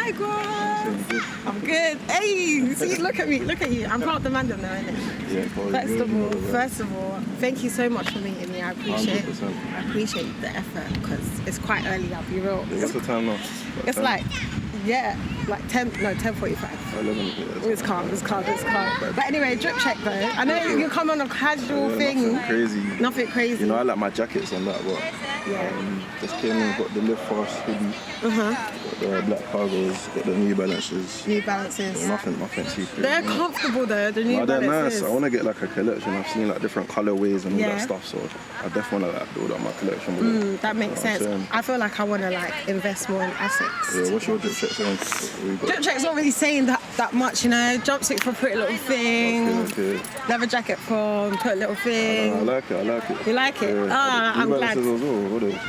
Hi, Gwamz. I'm good. Hey, see, look at me, look at you. I'm part of the man, though, innit? Yeah, First of all, thank you so much for meeting me. I appreciate the effort because it's quite early. I'll be real. What's the time now? It's like 10:45. 11. It's calm. But anyway, drip check though. I know you come on a casual thing. Nothing crazy. You know, I like my jackets and that, but just came in, got the Live Fast hoodie, got the black cargos, got the New Balances. Nothing too crazy. They're comfortable though, the New Balances. They're nice. I want to get like a collection. I've seen like different colorways and all that stuff, so I definitely want to like build up my collection. That makes sense. I feel like I want to like invest more in Asics. Yeah, what's your drip check saying? Drip check's not really saying that much, you know. Jumpsuit for Pretty Little Thing. Okay. Leather jacket for Pretty Little Thing. I like it. You like it? Yeah. I'm glad.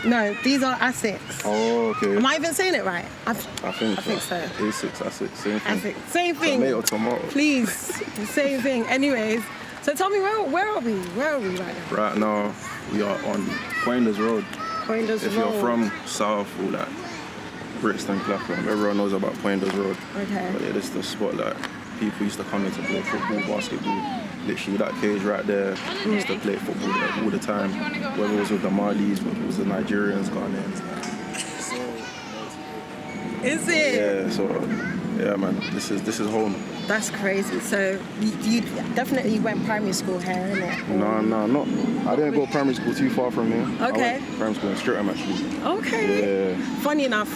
No, these are Asics. Oh, okay. Am I even saying it right? I think so. A6, Asics, same thing. Same thing. Tomato. Please, same thing. Anyways, so tell me, where are we? Where are we right now? Right now, we are on Poinders Road. If you're from South or like Brixton, Clapham, everyone knows about Poinders Road. Okay. But yeah, this is the spot that people used to come in to play football, basketball. Literally that cage right there, used to play football there all the time. Whether it was with the Malis, whether it was the Nigerians, Ghanaians. Is it? Yeah, so yeah man, this is home. That's crazy. So you definitely went primary school here, innit? No, not. I didn't go primary school too far from here. Okay. I went primary school in Streatham actually. Okay. Yeah. Funny enough,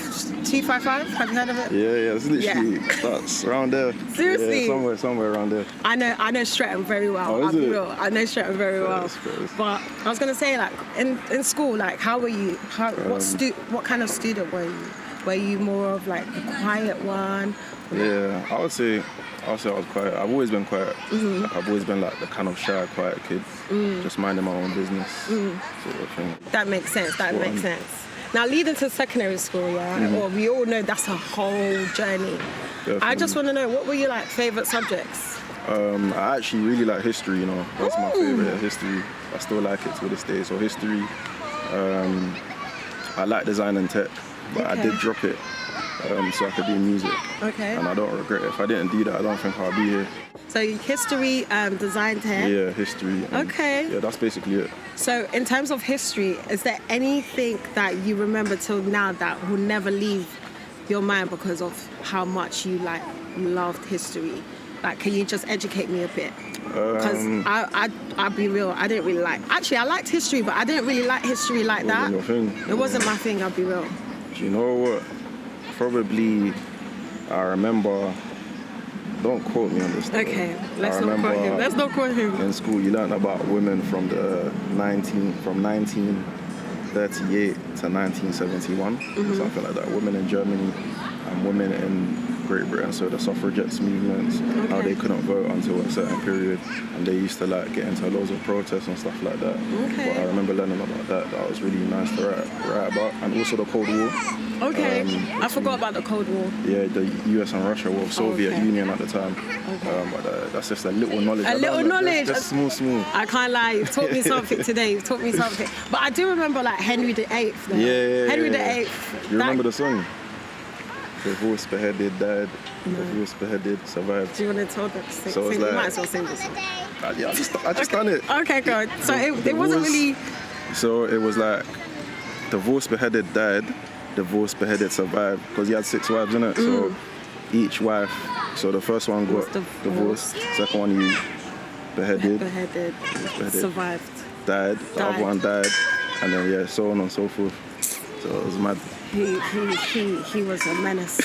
255. Have you heard of it? Yeah. It's literally that's around there. Seriously. Yeah, somewhere around there. I know Streatham very well. Oh, is it? Real. I know Streatham very well. Fair. But I was gonna say, like in school, like how were you? What kind of student were you? Were you more of like the quiet one? Yeah, I would say I was quiet. I've always been quiet. Like, I've always been like the kind of shy, quiet kid, just minding my own business, sort of thing. That makes sense. Now, leading to secondary school, or we all know that's a whole journey. Definitely. I just want to know, what were your like favorite subjects? I actually really like history. You know, that's my favorite. History. I still like it to this day. So history. I like design and tech, but I did drop it. So I could do music. Okay. And I don't regret it. If I didn't do that, I don't think I'd be here. So history, design tech. Yeah, history. Okay. Yeah, that's basically it. So in terms of history, is there anything that you remember till now that will never leave your mind because of how much you like loved history? Like, can you just educate me a bit? Because I'll be real, I didn't really like. Actually, I liked history, but I didn't really like history like that. It wasn't your thing. It wasn't my thing. I'll be real. Do you know what? Probably, I remember. Don't quote me on this. Okay, let's not quote him. In school, you learned about women from 1938 to 1971, something like that. Women in Germany and women in Great Britain. So the suffragettes movements, how they couldn't vote until a certain period, and they used to like get into loads of protests and stuff like that. Okay. But I remember learning about that. That was really nice to write about, and also the Cold War. Okay. I forgot about the Cold War. Yeah, the US and Russia were Soviet Union at the time. Okay. But that's just a little knowledge. Just small. I can't lie. You've taught me something today. But I do remember like Henry VIII. Henry VIII. You remember the song? The horse beheaded, died. The horse beheaded, survived. Do you want to tell them? So it's you like, might as well sing this song. Yeah, I just done it. Okay, good. So it wasn't really... So it was like, divorce beheaded, died. Divorce beheaded, survived. Because he had 6 wives, innit? So each wife, so the first one got divorced. Second one he beheaded. Survived. Died. The other one died. And then, so on and so forth. So it was mad. He was a menace.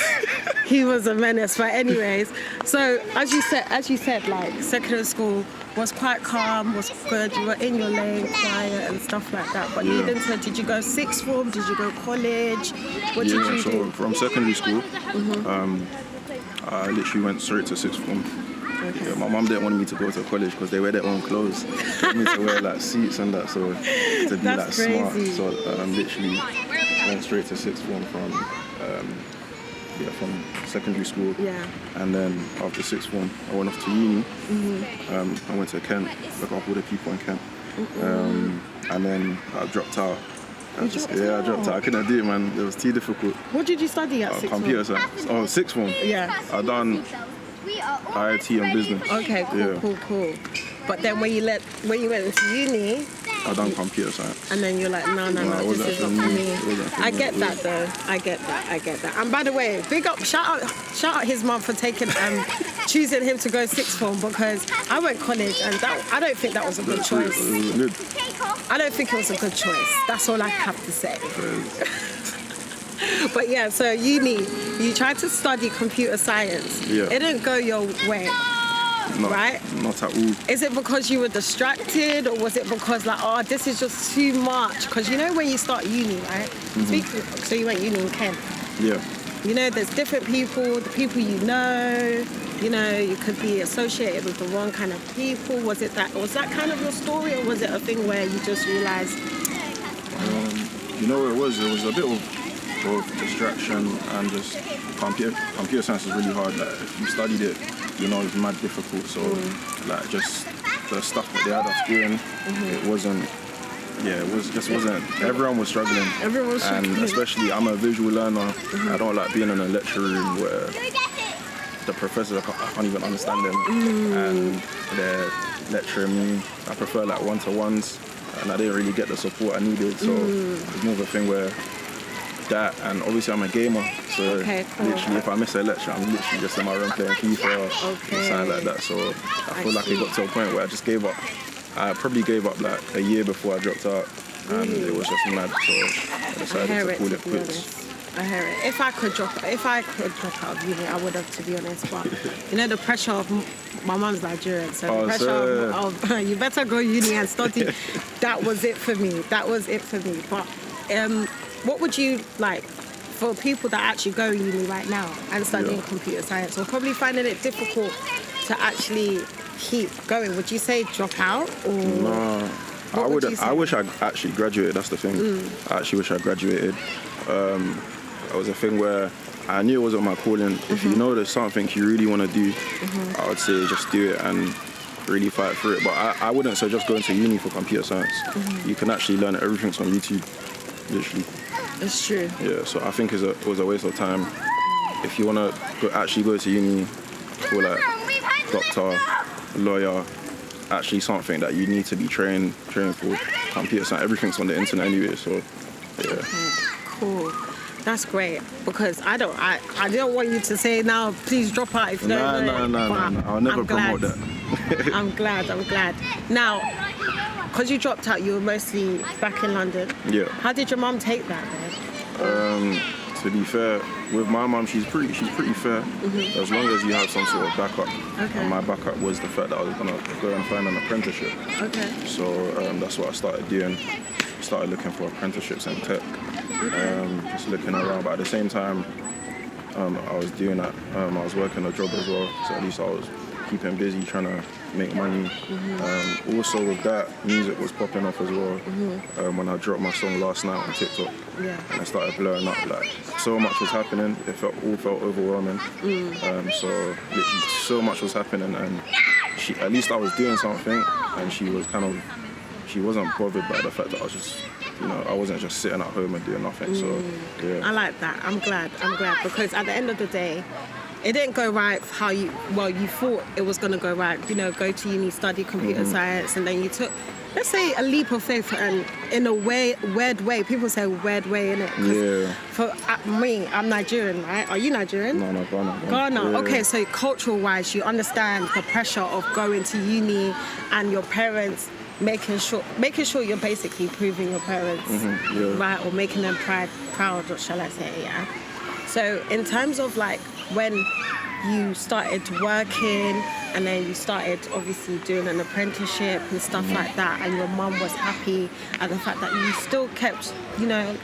He was a menace. But anyways, so as you said, like secondary school was quite calm, was good. You were in your lane, quiet and stuff like that. But leading to, did you go sixth form? Did you go college? What did you do? So from secondary school, I literally went straight to sixth form. Okay. Yeah, my mum didn't want me to go to college because they wear their own clothes. They want me to wear like suits and that, so to be like smart. So literally went straight to sixth form from secondary school. Yeah. And then after sixth form, I went off to uni. I went to Kent, like all the people in Kent. And then I dropped out I dropped out. I couldn't do it, man. It was too difficult. What did you study at sixth computer form? science. Oh, sixth form? Yeah. I done IT and business. Okay, cool. But then when you went into uni, I done computer science. and then you're like, no, this is not for me. I get that though. I get that. And by the way, shout out his mum for taking choosing him to go sixth form, because I went college and I don't think that was a good choice. I don't think it was a good choice. That's all I have to say. But yeah, so uni, you tried to study computer science. Yeah. It didn't go your way. Right? Not at all. Is it because you were distracted, or was it because this is just too much? Because you know when you start uni, right? So you went uni in Kent. Yeah. You know, there's different people, the people you know, you could be associated with the wrong kind of people. Was that kind of your story, or was it a thing where you just realized? You know what it was? It was a bit of both distraction and just computer science is really hard. Like, if you studied it, you know, it's mad difficult. So like just the stuff that they had us doing, it wasn't. Everyone was struggling. And especially, I'm a visual learner. I don't like being in a lecture room where the professors, I can't even understand them, and they're lecturing me. I prefer like one-to-ones, and I didn't really get the support I needed. So it's more of a thing where that, and obviously I'm a gamer, so literally if I miss a lecture, I'm literally just in my room playing FIFA or something like that. So I feel like it got to a point where I just gave up. I probably gave up like a year before I dropped out, and it was just mad. So I decided to call it quits. I hear it. If I could drop out of uni, I would have, to be honest. But you know, the pressure of my mum's Nigerian, so the pressure of you better go uni and study. That was it for me. But what would you like for people that actually go uni right now and studying computer science, or probably finding it difficult to actually keep going? Would you say drop out, or? No, I wish I actually graduated. That's the thing. I actually wish I graduated. It was a thing where I knew it wasn't my calling. If you know there's something you really want to do, I would say just do it and really fight for it. But I wouldn't say just go into uni for computer science. You can actually learn everything on YouTube, literally. It's true. Yeah, so I think it was a waste of time. If you want to actually go to uni for like doctor, lawyer, actually something that you need to be trained for, computer science, everything's on the internet anyway, so yeah. Okay, cool. That's great, because I don't want you to say now, please drop out if you don't know. No. I'll never promote that. I'm glad. Now, because you dropped out, you were mostly back in London. Yeah. How did your mum take that then? To be fair, with my mum, she's pretty fair. As long as you have some sort of backup. Okay. And my backup was the fact that I was gonna go and find an apprenticeship. Okay. So that's what I started doing. Started looking for apprenticeships in tech. Just looking around, but at the same time, I was doing that. I was working a job as well, so at least I was keeping busy trying to make money. Also with that, music was popping off as well. When I dropped my song Last Night on TikTok, and I started blowing up, like so much was happening, it all felt overwhelming. So literally so much was happening, and at least I was doing something, and she wasn't bothered by the fact that I was just, I wasn't just sitting at home and doing nothing. So yeah. I like that. I'm glad, because at the end of the day, it didn't go right how you thought it was going to go right. Go to uni, study computer science, and then you took, let's say, a leap of faith, and in a weird way. People say weird way, innit? Yeah. For me, I'm Nigerian, right? Are you Nigerian? No, Ghana. Ghana. Yeah. Okay, so cultural-wise, you understand the pressure of going to uni and your parents making sure you're basically proving your parents right, or making them proud, or shall I say, yeah. So in terms of like when you started working and then you started obviously doing an apprenticeship and stuff like that, and your mum was happy at the fact that you still kept,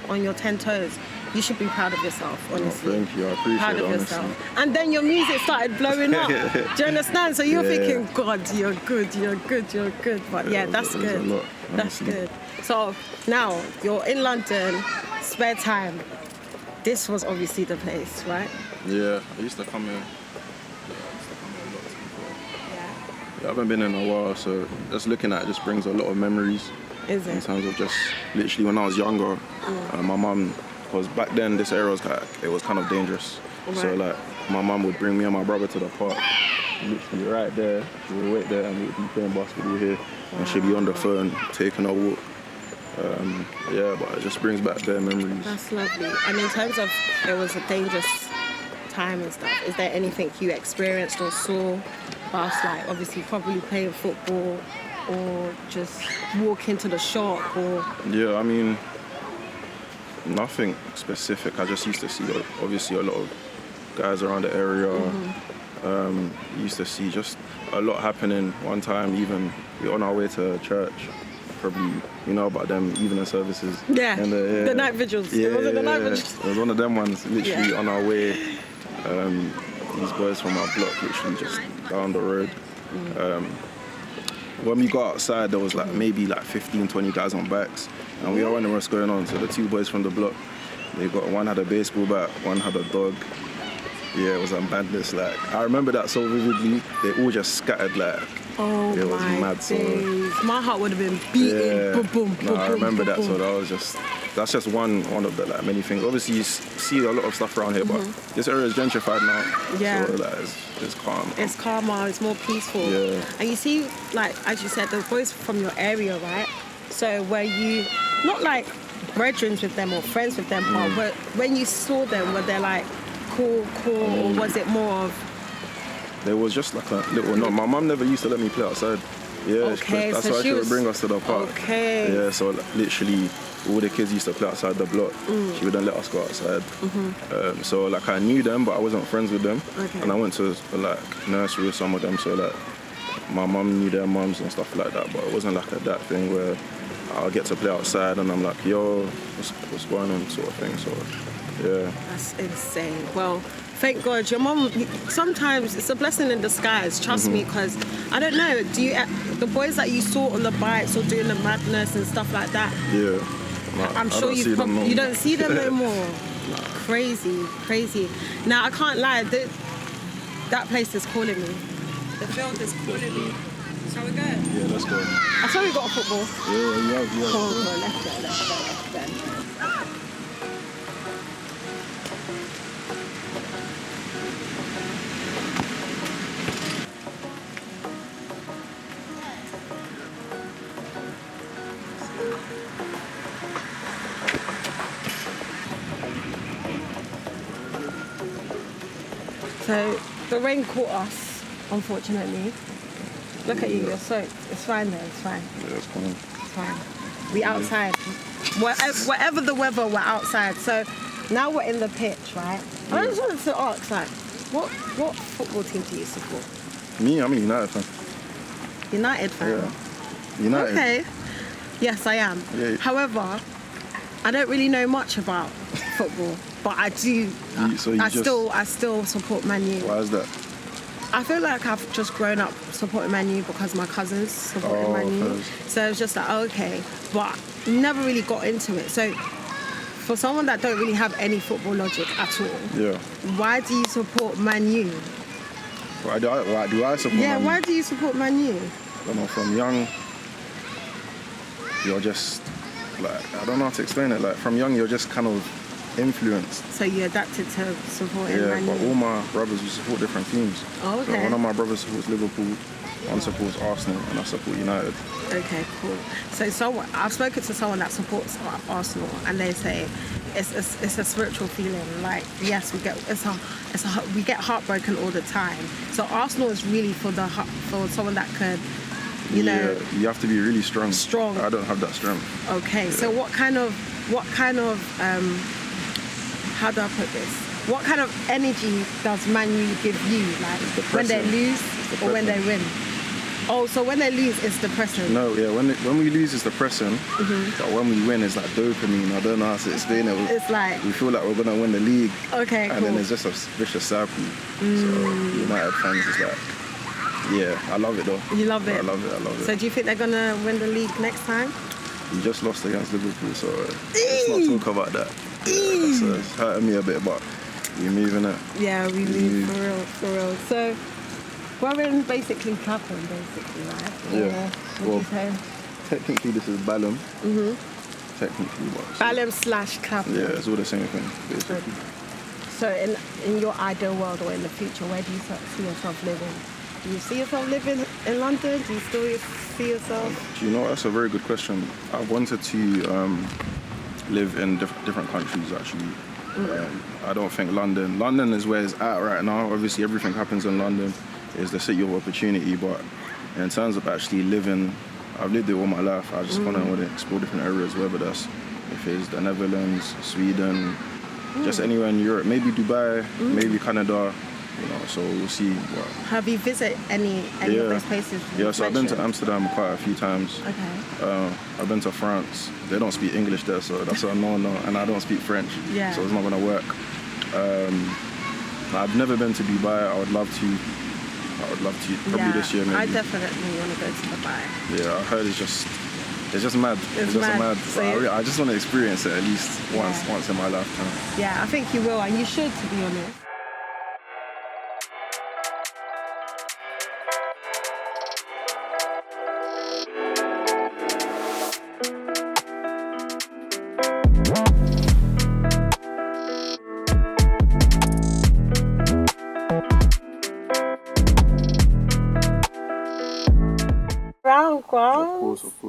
on your 10 toes, you should be proud of yourself, honestly. Oh, thank you, I appreciate it, proud of honestly. yourself. And then your music started blowing up. Do you understand? So you're thinking, God, you're good. But yeah, that's good. A lot, that's good. So now you're in London, spare time. This was obviously the place, right? Yeah, I used to come here. A lot before. Yeah, I haven't been in a while, so just looking at it just brings a lot of memories. Is it? In terms of just literally when I was younger, my mum, because back then this area was it was kind of dangerous. Right. So like my mum would bring me and my brother to the park, literally right there. She would wait there and we'd be playing basketball here, and she'd be on the phone taking a walk. Yeah, but it just brings back their memories. That's lovely. And in terms of it was a dangerous time and stuff, is there anything you experienced or saw whilst like obviously probably playing football or just walking to the shop or? Yeah, I mean, nothing specific. I just used to see obviously a lot of guys around the area. Used to see just a lot happening. One time even we were on our way to church. Probably you know about them evening services. Yeah, the night vigils. Yeah, was it the night vigils? It was one of them ones, literally on our way. These boys from our block, literally just down the road. When we got outside, there was like maybe like 15, 20 guys on bikes, and we all wondering what's going on. So the two boys from the block, one had a baseball bat, one had a dog. Yeah, it was madness. Like I remember that so vividly. They all just scattered like. Oh, it was mad. Days. So my heart would have been beating. Yeah. Boom, boom, No, boom, I remember boom, that. boom. So that's just one of the like many things. Obviously, you see a lot of stuff around here, but this area is gentrified now. Yeah. So like, it's calm. It's calmer. It's more peaceful. Yeah. And you see, like as you said, the boys from your area, right? So were you not like brethren with them or friends with them, but when you saw them, were they like cool, or was it more of? There was just like a little no. My mum never used to let me play outside. Yeah, Okay, that's so why she would bring us to the park. Okay. Yeah, so like, literally all the kids used to play outside the block. She wouldn't let us go outside. So like I knew them, but I wasn't friends with them. Okay. And I went to like nursery with some of them, so like my mum knew their mums and stuff like that. But it wasn't like that thing where I'll get to play outside and I'm like, yo, what's going on, sort of thing. So yeah. That's insane. Well, thank God your mom. Sometimes it's a blessing in disguise. Trust me, because I don't know. Do you the boys that you saw on the bikes or doing the madness and stuff like that? Yeah. I'm sure you don't see them no more. Crazy. Now I can't lie. That place is calling me. The field is calling me. Shall we go? Yeah, let's go. I saw we got a football. Yeah. Cool. Let's go then. So the rain caught us, unfortunately. Look at you, you're soaked. It's fine though, it's fine. Yeah, it's fine. It's fine. We outside. Whatever the weather, we're outside. So now we're in the pitch, right? Yeah. I just wanted to ask, like, what football team do you support? Me, I'm a United fan. United fan? Yeah. United. Okay. Yes, I am. Yeah. However, I don't really know much about football, but I do. I still support Man U. Why is that? I feel like I've just grown up supporting Man U because my cousins supported Man U. So it's just like, okay, but never really got into it. So for someone that don't really have any football logic at all, yeah. Why do you support Man U? Why do I support Man U? Why do you support Man U? I don't know, from young, you're just, like, I don't know how to explain it. Like, from young, you're just kind of influenced. So you adapted to supporting Man U? Yeah, but all my brothers, we support different teams. Oh, okay. So one of my brothers supports Liverpool, one supports Arsenal, and I support United. Okay, cool. So I've spoken to someone that supports Arsenal, and they say it's a spiritual feeling. Like, yes, we get heartbroken all the time. So Arsenal is really for someone that could, you know. You have to be really strong. Strong. I don't have that strength. Okay, yeah. So what kind of how do I put this? What kind of energy does Man U give you, like when they lose or when they win? Oh, so when they lose, it's depressing. No, yeah, when we lose, it's depressing. But when we win, it's like dopamine. I don't know how to explain it. It's like we feel like we're gonna win the league. Okay, cool. And then it's just a vicious cycle. So United fans is like, yeah, I love it though. You love it. I love it. So do you think they're gonna win the league next time? We just lost against Liverpool, so let's not talk about that. So it's hurting me a bit, but we're moving it. Yeah, we move for real. So we're in basically Clapham, basically, right? Yeah. What would you say? technically this is Balham. Technically, but Balham/Clapham. yeah, it's all the same thing, basically. So in your ideal world or in the future, where do you see yourself living? Do you see yourself living in London? Do you still see yourself? Do you know, that's a very good question. I wanted to live in different countries, actually. I don't think London is where it's at right now. Obviously, everything happens in London. It's the city of opportunity, but in terms of actually living, I've lived it all my life. I just want to explore different areas, whether that's, if it's the Netherlands, Sweden, just anywhere in Europe, maybe Dubai, maybe Canada, you know, so we'll see. What. Have you visited any of those places? Yeah, so I've been to Amsterdam quite a few times. Okay. I've been to France. They don't speak English there, so that's a no-no, and I don't speak French, so it's not going to work. I've never been to Dubai. I would love to probably this year maybe. I definitely want to go to Dubai. Yeah, I heard it's just mad. It's just mad. So I just want to experience it at least once in my lifetime. Yeah, I think you will, and you should, to be honest.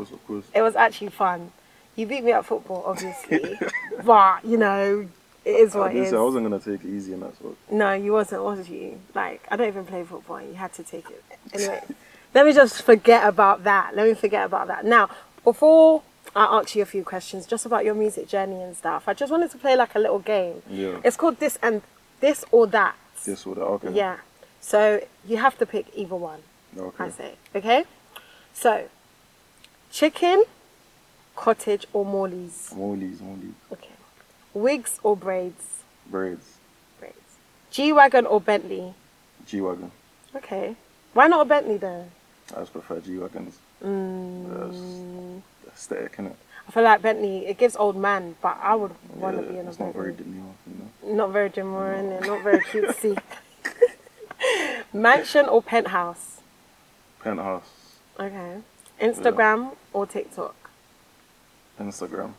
Of course. It was actually fun. You beat me at football, obviously, but you know, it is what it is. I wasn't gonna take it easy in that sport. No, you wasn't, was you? Like, I don't even play football. You had to take it anyway. Let me just forget about that. Now, before I ask you a few questions, just about your music journey and stuff, I just wanted to play like a little game. Yeah. It's called This or That. This or that. Okay. Yeah. So you have to pick either one. Okay. I say. Okay. So, chicken, cottage, or Morley's? Morley's. Okay. Wigs or braids? Braids. G-Wagon or Bentley? G-Wagon. Okay. Why not a Bentley though? I just prefer G-Wagons. Aesthetic, innit? I feel like Bentley, it gives old man, but I would want to be in a Bentley. It's not very demure, you know? Not very demure, innit? Not very cutesy. Mansion or penthouse? Penthouse. Okay. Instagram or TikTok? Instagram.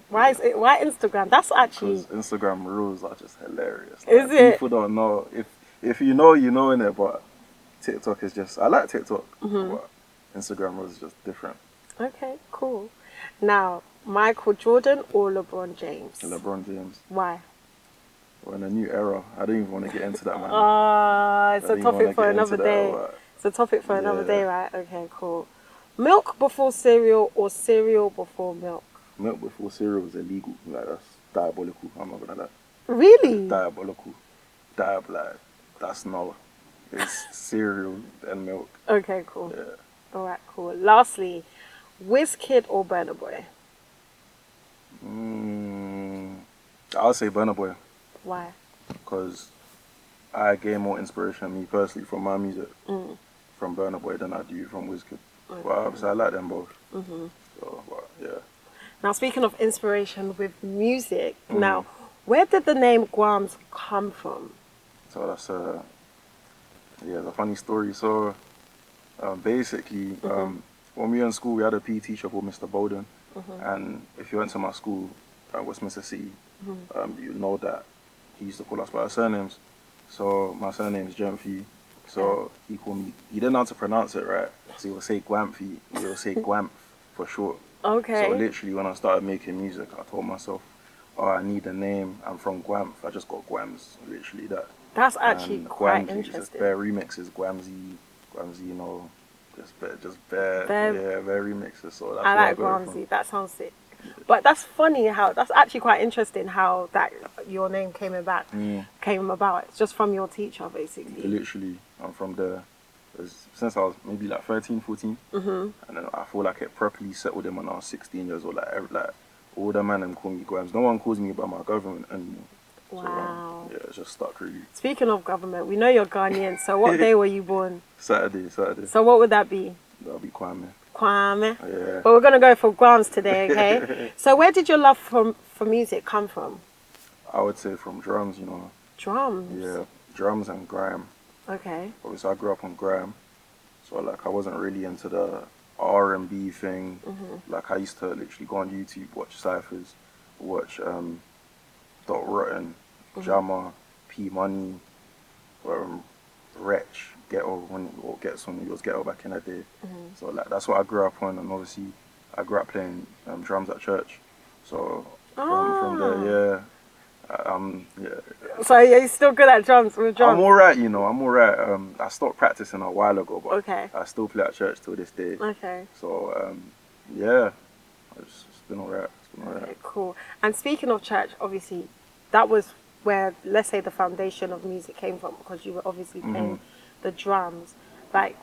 Why Instagram? That's actually... Because Instagram rules are just hilarious. Is it? People don't know. If you know, you know, innit? But TikTok is just... I like TikTok, but Instagram rules is just different. Okay, cool. Now, Michael Jordan or LeBron James? LeBron James. Why? We're in a new era. I don't even want to get into that, man. It's a topic for another day. It's a topic for another day, right? Okay, cool. Milk before cereal or cereal before milk? Milk before cereal is illegal. Like, that's diabolical. I'm not gonna lie. Really? Diabolical. That's no. It's cereal and milk. Okay, cool. Yeah. All right, cool. Lastly, Wizkid or Burna Boy? I'll say Burna Boy. Why? Because I gain more inspiration, me personally, from my music, from Burna Boy than I do from Wizkid. Okay. But obviously I like them both. So, but, yeah. Now, speaking of inspiration with music, now, where did the name Gwamz come from? So that's it's a funny story. So basically, when we were in school, we had a PE teacher called Mr. Bowden, and if you went to my school at Westminster City, you know that he used to call us by our surnames. So my surname is Jemphy. So he called me. He didn't know how to pronounce it right. So he would say Gwamphy. He would say Gwamp for short. Okay. So literally, when I started making music, I told myself, "Oh, I need a name. I'm from Gwamz. I just got Gwamz. Literally that." That's actually quite interesting. Just bare remixes, Gwamzy, you know, just bare remixes. So that's I like Gwamzy. That sounds sick. But that's funny how that's actually quite interesting how that your name came about. It's just from your teacher, basically. Literally, I'm from there. Since I was maybe like 13, 14, and then I feel like it properly settled in when I was 16 years old. Like all the man them call me Gwamz. No one calls me by my government anymore. Wow. So, it's just stuck really. Speaking of government, we know you're Ghanaian. So what day were you born? Saturday. So what would that be? That'll be Kwame. Yeah. But we're gonna go for Gwamz today, okay? So where did your love for music come from? I would say from drums, you know. Drums? Yeah, drums and grime. Okay. Obviously, I grew up on grime, so like I wasn't really into the R&B thing. Like I used to literally go on YouTube, watch cyphers, watch Dot Rotten, Jammer, P Money, Wretch, Ghetto or Get Some. It was Ghetto back in the day. So like that's what I grew up on, and obviously I grew up playing drums at church. So from there, yeah. So you're still good at drums with drums? I'm alright, you know. I'm alright. I stopped practicing a while ago, but I still play at church till this day. Okay. So yeah, it's been alright. Okay, cool. And speaking of church, obviously, that was where, let's say, the foundation of music came from, because you were obviously playing the drums. Like,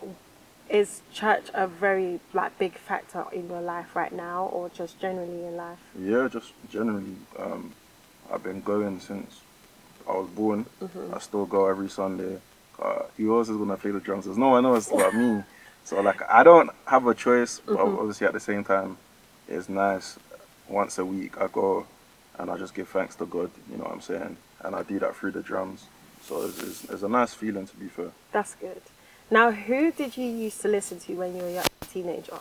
is church a very big factor in your life right now, or just generally in life? Yeah, just generally. I've been going since I was born. I still go every Sunday. Who else is gonna play the drums? There's no one else but me. So like, I don't have a choice, but obviously at the same time, it's nice. Once a week I go and I just give thanks to God, you know what I'm saying? And I do that through the drums. So it's a nice feeling, to be fair. That's good. Now, who did you used to listen to when you were a teenager?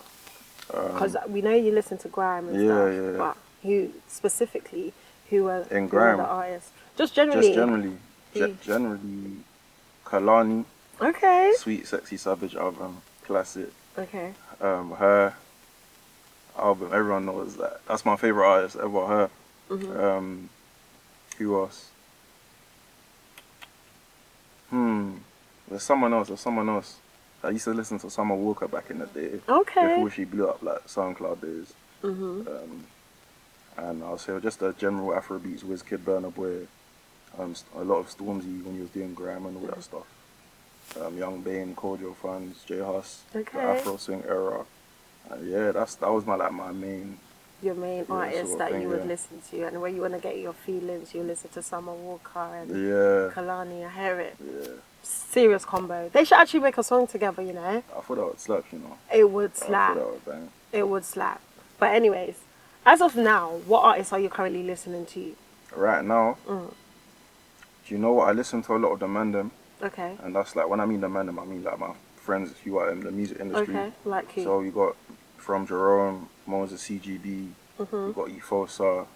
Because we know you listen to Grime and stuff, but who specifically, who were in Grime, the artists? Just generally? Just generally, Kalani. Okay. Sweet Sexy Savage album, classic. Okay. Her album, everyone knows that. That's my favourite artist ever, her. Who else? There's someone else. I used to listen to Summer Walker back in the day. Okay. Before she blew up like SoundCloud days. And I'll say just a general Afrobeats, Wizkid, Burna Boy. A lot of Stormzy when he was doing Grime and all that stuff. Young Bane, Cordial Funds, J Hus, the Afroswing era. Yeah, that was my main. Your main artist that you would listen to, and when you want to get your feelings, you listen to Summer Walker and Kalani. I hear it. Yeah. Serious combo. They should actually make a song together, you know. I thought that would slap, you know. It would slap. I thought that would bang. It would slap. But anyways, as of now, what artists are you currently listening to? Right now, do you know what? I listen to a lot of the Mandem. Okay. And that's like, when I mean the Mandem, I mean like my friends who are in the music industry. Okay, like who? So you got From Jerome, Moses CGB, you got Efosa.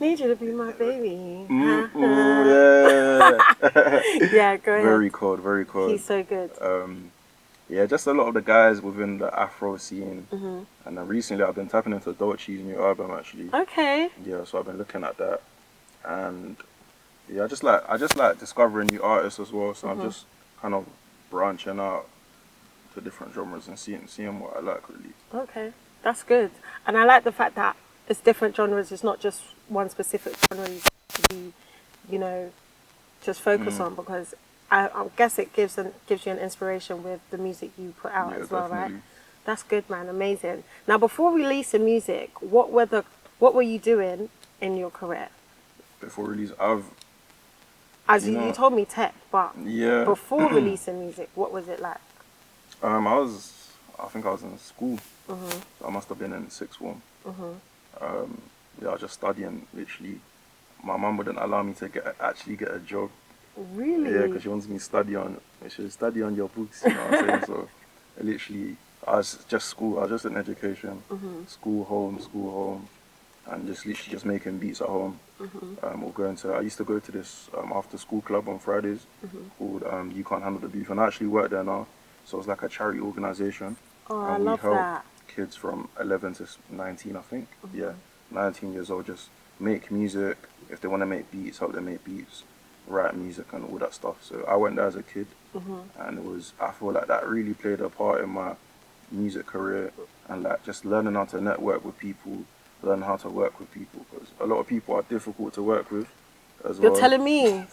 Need you to be my baby. Yeah. Yeah, go ahead. Very cold, very cold. He's so good. Yeah, just a lot of the guys within the Afro scene. And then recently I've been tapping into Dolce's new album actually. Okay. Yeah, so I've been looking at that. And yeah, I just like discovering new artists as well. So I'm just kind of branching out to different genres and seeing what I like really. Okay, that's good. And I like the fact that it's different genres. It's not just one specific genre you can, you know, just focus on, because I guess it gives you an inspiration with the music you put out as well, definitely. right? That's good, man. Amazing. Now, before releasing music, what were you doing in your career? Before release, you told me tech, but yeah. Before releasing music, what was it like? I think I was in school. I must have been in sixth form. Yeah, I was just studying. Literally, my mum wouldn't allow me to actually get a job. Really? Yeah, because she wants me to study on. She should study on your books. You know what I'm saying? So, literally, I was just school. I was just in education. School home, and just literally just making beats at home. I used to go to this after school club on Fridays called You Can't Handle the Beef, and I actually work there now. So it's like a charity organisation. Oh, I love that. Kids from 11 to 19, I think. Yeah, 19 years old, just make music. If they want to make beats, help them make beats, write music and all that stuff. So I went there as a kid, and I feel like that really played a part in my music career, and like just learning how to network with people, learn how to work with people, because a lot of people are difficult to work with as well. You're telling me.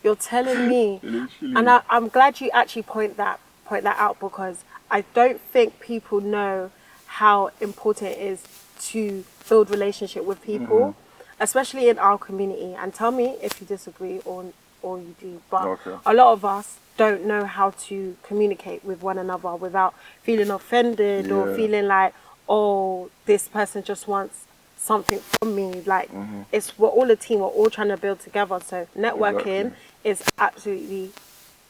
You're telling me. And I'm glad you actually point that out, because I don't think people know how important it is to build relationship with people, especially in our community. And tell me if you disagree or you do. But a lot of us don't know how to communicate with one another without feeling offended or feeling like, oh, this person just wants something from me. Like, we're all a team, we're all trying to build together. So networking is absolutely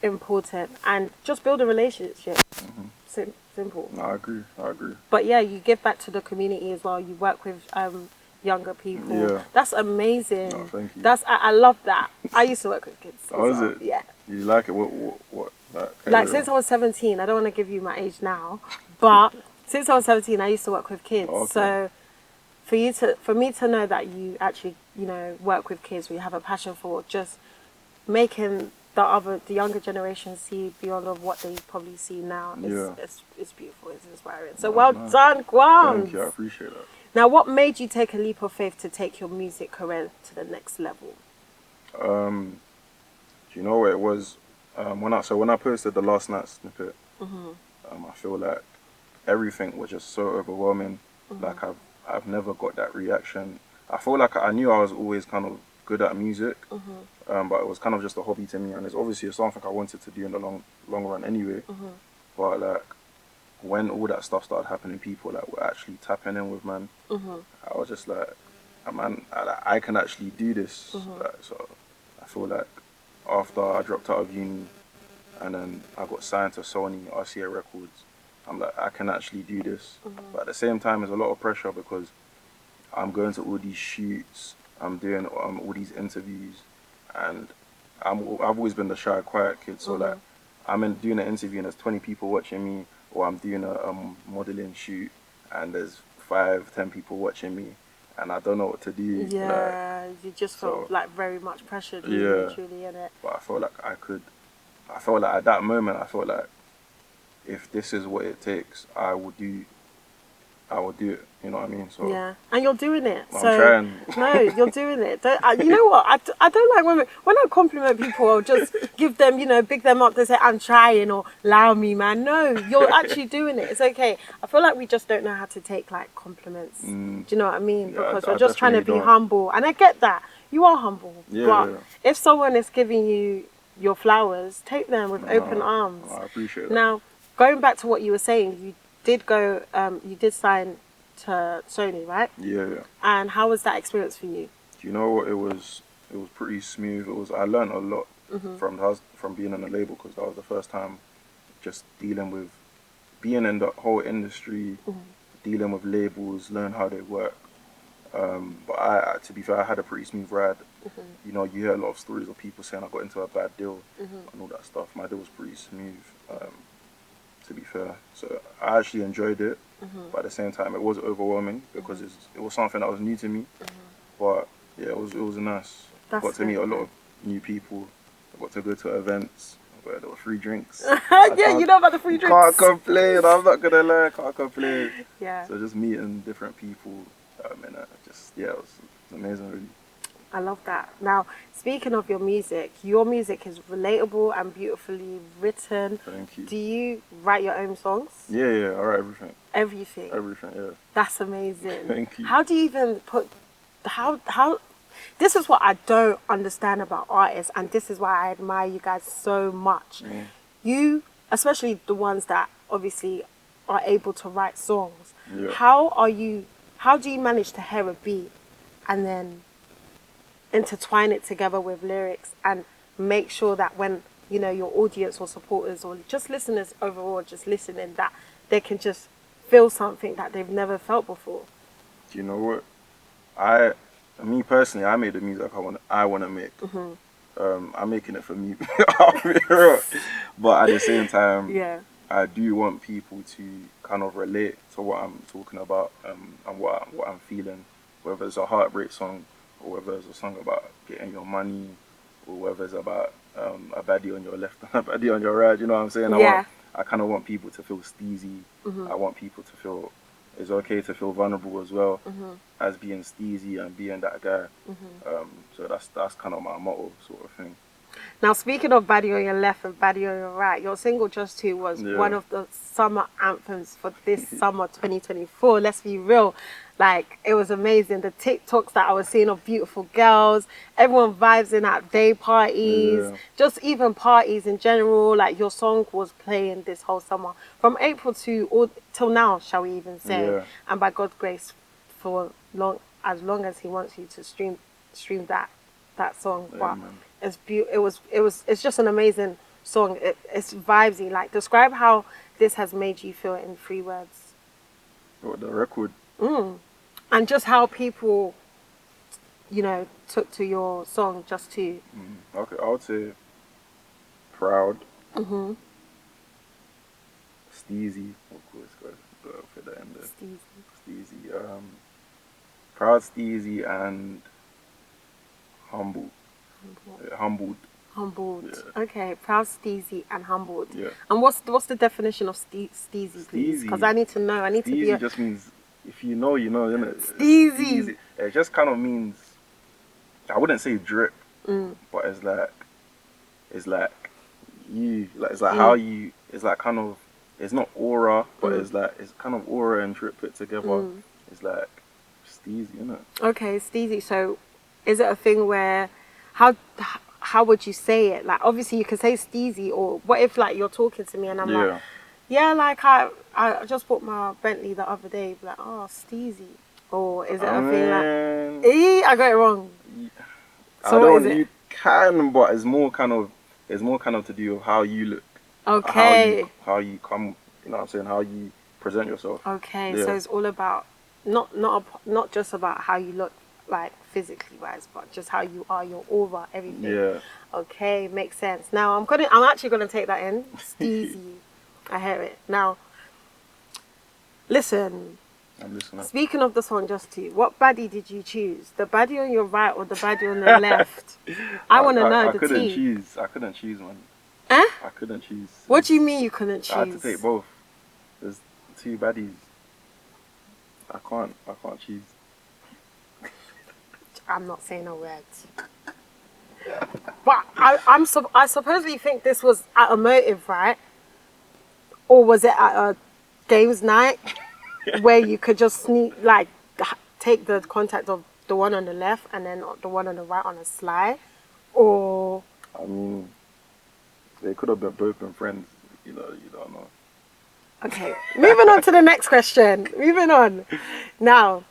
important, and just build a relationship. Simple. No, I agree. But yeah, you give back to the community as well. You work with younger people. Yeah. That's amazing. No, thank you. I love that. I used to work with kids. Oh, is it? Yeah. You like it? What? Like since I was 17, I don't want to give you my age now, but since I was 17, I used to work with kids. Okay. So for me to know that you actually, you know, work with kids, we have a passion for just making the younger generation see beyond of what they probably see now. It's beautiful. It's inspiring. So well done, Gwamz. Thank you. I appreciate that. Now, what made you take a leap of faith to take your music career to the next level? Do you know what it was? When I posted the last night snippet, I feel like everything was just so overwhelming. Like I've never got that reaction. I feel like I knew I was always kind of good at music, but it was kind of just a hobby to me, and it's obviously something I wanted to do in the long run anyway. But like when all that stuff started happening, people like were actually tapping in with man. I was just like, man, I can actually do this. Like, so I feel like after I dropped out of uni and then I got signed to Sony RCA Records, I'm like, I can actually do this. But at the same time, there's a lot of pressure because I'm going to all these shoots, I'm doing all these interviews, and I've always been the shy, quiet kid. So like, I'm doing an interview and there's 20 people watching me, or I'm doing a modeling shoot and there's 5-10 people watching me, and I don't know what to do. Yeah, like, you just felt like very much pressured. Yeah, truly in it. But I felt like I felt like at that moment, I felt like if this is what it takes, I will do it. You know what I mean? So yeah, and you're doing it. I'm so trying. No, you're doing it. You know what? I don't like when I compliment people, I'll just give them, you know, big them up. They say I'm trying or allow me, man. No, you're actually doing it. It's okay. I feel like we just don't know how to take like compliments. Do you know what I mean? Yeah, because I we're just trying to be definitely don't. humble, and I get that. You are humble, Yeah, but yeah. if someone is giving you your flowers, take them with open arms. I appreciate that. Now, going back to what you were saying, you did sign to Sony, right? Yeah. And how was that experience for you? Do you know what? It was pretty smooth. I learned a lot from being in a label, because that was the first time just dealing with being in the whole industry, dealing with labels, learn how they work. But to be fair, I had a pretty smooth ride. You know, you hear a lot of stories of people saying I got into a bad deal and all that stuff. My deal was pretty smooth, to be fair. So I actually enjoyed it, but at the same time, it was overwhelming because it was something that was new to me. But yeah, it was nice. I got to meet a lot of new people. I got to go to events where there were free drinks. Yeah, you know about the free drinks. Can't complain. I'm not gonna lie. Can't complain. Yeah. So just meeting different people, and it was amazing, really. I love that. Now, speaking of your music is relatable and beautifully written. Thank you. Do you write your own songs? Yeah, I write everything. Everything? Everything, yeah. That's amazing. Thank you. How do you even how this is what I don't understand about artists, and this is why I admire you guys so much. You, especially the ones that obviously are able to write songs, how do you manage to hear a beat and then intertwine it together with lyrics and make sure that when, you know, your audience or supporters or just listeners overall just listening, that they can just feel something that they've never felt before? Do you know what? Me personally, I made the music I want to make. I'm making it for me. But at the same time, I do want people to kind of relate to what I'm talking about, and what I'm feeling, whether it's a heartbreak song, or whether it's a song about getting your money, or whether it's about a baddie on your left and a baddie on your right. You know what I'm saying? I kind of want people to feel steezy. I want people to feel it's okay to feel vulnerable as well, as being steezy and being that guy. So that's kind of my motto, sort of thing. Now, speaking of Baddie on your left and Baddie on your right, your single Just Two was one of the summer anthems for this summer 2024. Let's be real. Like, it was amazing. The TikToks that I was seeing of beautiful girls, everyone vibes in at day parties, just even parties in general. Like, your song was playing this whole summer from April till now, shall we even say? And by God's grace, for as long as He wants you to stream that song. But it's just an amazing song. It's vibesy. Like, describe how this has made you feel in 3 words. What, the record? And just how people, you know, took to your song just to... Okay, I would say proud. Steezy, of course, gotta fit that in there. Steezy. Proud, Steezy, and humble. Humbled. Yeah. Okay, proud, Steezy, and humbled. Yeah. And what's the definition of Steezy, please? Because I need to know. I need to be. Steezy just means, if you know, you know, isn't it? Steezy. It just kind of means, I wouldn't say drip, but it's like you, like it's like how you, it's like kind of, it's not aura, but it's kind of aura and drip put together. It's like Steezy, isn't it? Okay, Steezy. So, is it a thing where, how would you say it? Like, obviously you can say Steezy, or what if like you're talking to me and I'm like, yeah, like I just bought my Bentley the other day, like, oh, Steezy. Or is it a thing like, I got it wrong. So what is it? You can, but it's more kind of to do with how you look. Okay. How you come, you know what I'm saying, how you present yourself. Okay, so it's all about not just about how you look, like physically wise, but just how you are, your aura, everything. Yeah. Okay, makes sense. Now I'm actually gonna take that in. Steezy. I hear it. Now listen. I'm listening. Speaking of the song Just To, what baddie did you choose? The baddie on your right or the baddie on the left? I wanna know the tea. I couldn't choose one. Eh? I couldn't choose. What do you mean you couldn't choose? I had to take both. There's 2 baddies. I can't choose. I'm not saying a word. But I supposedly think this was at a motive, right? Or was it at a games night where you could just sneak, like, take the contact of the one on the left and then the one on the right on a sly? Or... I mean, they could have both been friends. You know, you don't know. Okay, moving on to the next question. Moving on. Now,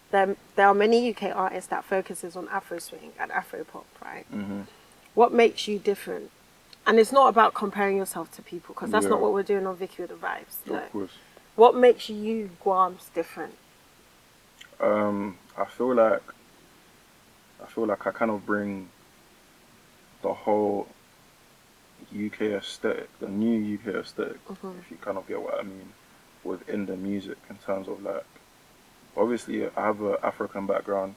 there are many UK artists that focuses on Afroswing and Afropop, right? What makes you different? And it's not about comparing yourself to people, because that's not what we're doing on Vicky with the Vibes. No. Of course. What makes you, Gwamz, different? I feel like I kind of bring the whole UK aesthetic, the new UK aesthetic, if you kind of get what I mean, within the music, in terms of like, obviously I have an African background.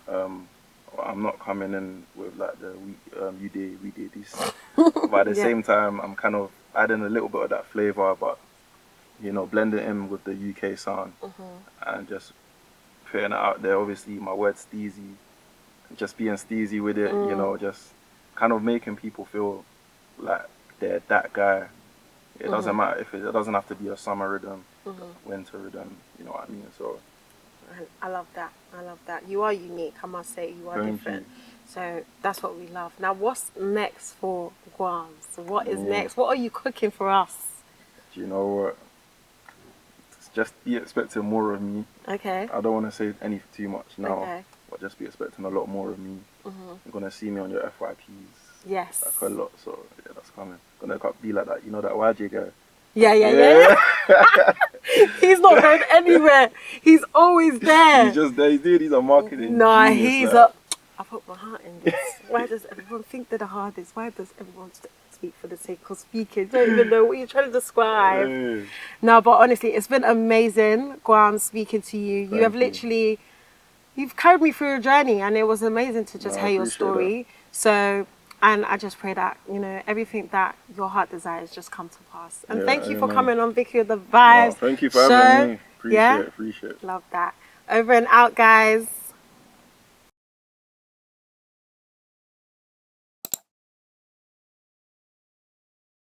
I'm not coming in with like the we did this, but at the same time I'm kind of adding a little bit of that flavor, but you know, blending in with the UK sound and just putting it out there. Obviously my word Steezy, just being Steezy with it, you know, just kind of making people feel like they're that guy. It doesn't matter if it doesn't have to be a summer rhythm, winter rhythm, you know what I mean? So I love that. I love that. You are unique, I must say. You are different. So that's what we love. Now, what's next for Gwamz? What is next? What are you cooking for us? Do you know what? Just be expecting more of me. Okay. I don't want to say anything too much now, but just be expecting a lot more of me. You're going to see me on your FYPs. Yes. Like a lot, so yeah, that's coming. Gonna be like that, you know, that YJ guy. Yeah. He's not going anywhere. He's always there. He's just there. He's a marketing. No, genius, he's like. I put my heart in this. Why does everyone think they're the hardest? Why does everyone speak for the sake of speaking? Don't even know what you're trying to describe. No, but honestly, it's been amazing, Gwamz, speaking to you. You have literally, you've carried me through a journey, and it was amazing to just hear your story. That. So, and I just pray that, you know, everything that your heart desires just come to pass. And thank you for coming on Vicky with the Vibes. Thank you for having me. Appreciate it. Love that. Over and out, guys.